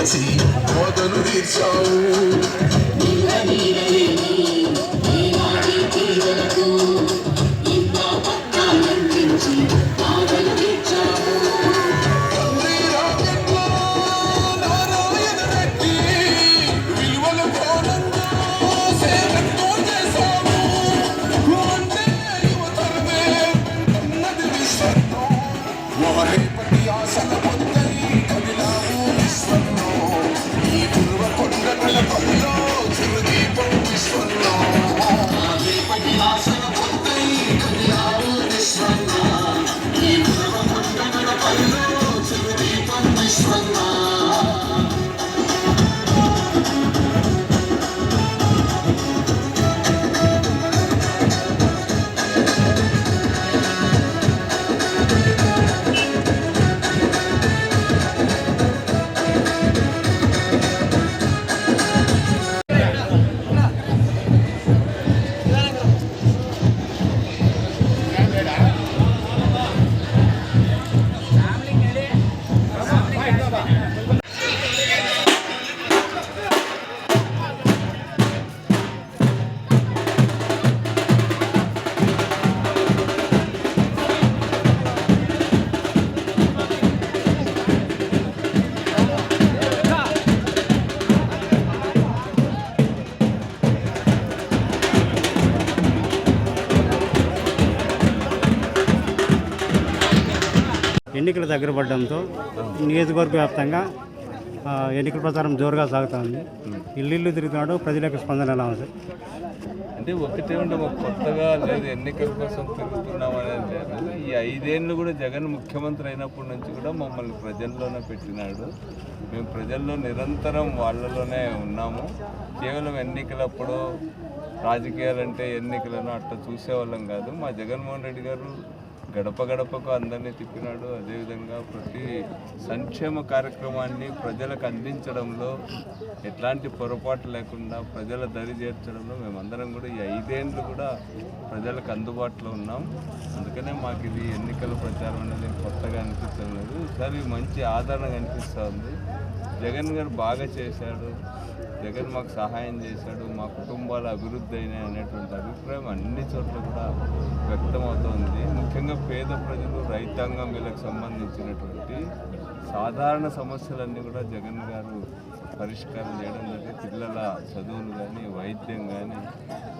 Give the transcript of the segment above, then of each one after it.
చేసి మొదలు తీర్చావు ఎన్నికల దగ్గర పడడంతో నియోజకవర్గ వ్యాప్తంగా ఎన్నికల ప్రచారం జోరుగా సాగుతుంది. ఇల్లు తిరుగుతున్నాడు. ప్రజల యొక్క స్పందన ఎలా ఉంది? అంటే ఒకటే ఉంటే కొత్తగా లేదు ఎన్నికల కోసం తిరుగుతున్నాం అనేది లేదు. ఈ 5 ఏళ్ళు కూడా జగన్ ముఖ్యమంత్రి అయినప్పటి నుంచి కూడా మమ్మల్ని ప్రజల్లోనే పెట్టినాడు. మేము ప్రజల్లో నిరంతరం వాళ్ళలోనే ఉన్నాము. కేవలం ఎన్నికలప్పుడు రాజకీయాలంటే ఎన్నికలను అట్లా చూసేవాళ్ళం కాదు. మా జగన్మోహన్ రెడ్డి గారు గడప గడపకు అందరినీ తిప్పినాడు. అదేవిధంగా ప్రతి సంక్షేమ కార్యక్రమాన్ని ప్రజలకు అందించడంలో ఎట్లాంటి పొరపాటు లేకుండా ప్రజల దరి చేర్చడంలో మేమందరం కూడా ఈ 5 ఏళ్ళు కూడా ప్రజలకు అందుబాటులో ఉన్నాం. అందుకనే మాకు ఇది ఎన్నికల ప్రచారం అనేది కొత్తగా అనిపించడం లేదు. ఈసారి మంచి ఆదరణ కనిపిస్తుంది. జగన్ గారు బాగా చేశాడు. జగన్ మాకు సహాయం చేశాడు. మా కుటుంబాల అభివృద్ధి అయినాయి అనేటువంటి అభిప్రాయం అన్ని చోట్ల కూడా వ్యక్తమవుతోంది. ముఖ్యంగా పేద ప్రజలు, రైతాంగం వీళ్ళకి సంబంధించినటువంటి సాధారణ సమస్యలన్నీ కూడా జగన్ గారు పరిష్కారం చేయడం జరిగింది. పిల్లల చదువులు కానీ, వైద్యం కానీ,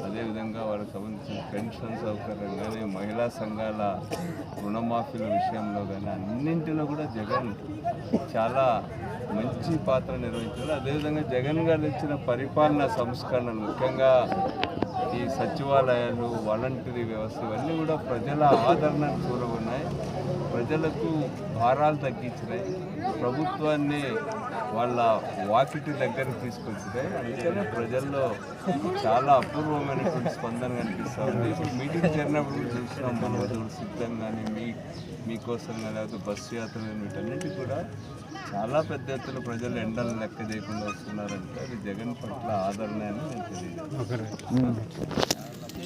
అదేవిధంగా వాళ్ళకి సంబంధించిన పెన్షన్ సౌకర్యం కానీ, మహిళా సంఘాల రుణమాఫీల విషయంలో కానీ అన్నింటిలో కూడా జగన్ చాలా మంచి పాత్ర నిర్వహించారు. అదేవిధంగా జగన్ గారు ఇచ్చిన పరిపాలనా సంస్కరణలు, ముఖ్యంగా ఈ సచివాలయాలు, వాలంటరీ వ్యవస్థ ఇవన్నీ కూడా ప్రజల ఆదరణను చూరగొన్నాయి. ప్రజలకు భారాలు తగ్గించినాయి. ప్రభుత్వాన్ని వాళ్ళ వాకిటి దగ్గరికి తీసుకొచ్చినాయి. అందుకనే ప్రజల్లో చాలా అపూర్వమైనటువంటి స్పందన కనిపిస్తూ ఉంది. ఇప్పుడు మీటింగ్ చేరినప్పుడు చూసినాం, మనం సిద్ధం కానీ మీకోసం కానీ లేకపోతే బస్సు యాత్రలు వీటన్నిటి కూడా చాలా పెద్ద ఎత్తున ప్రజలు ఎండలను లెక్క చేయకుండా వస్తున్నారంటే అది జగన్ పట్ల ఆదరణ అని నేను తెలియజేస్తాను.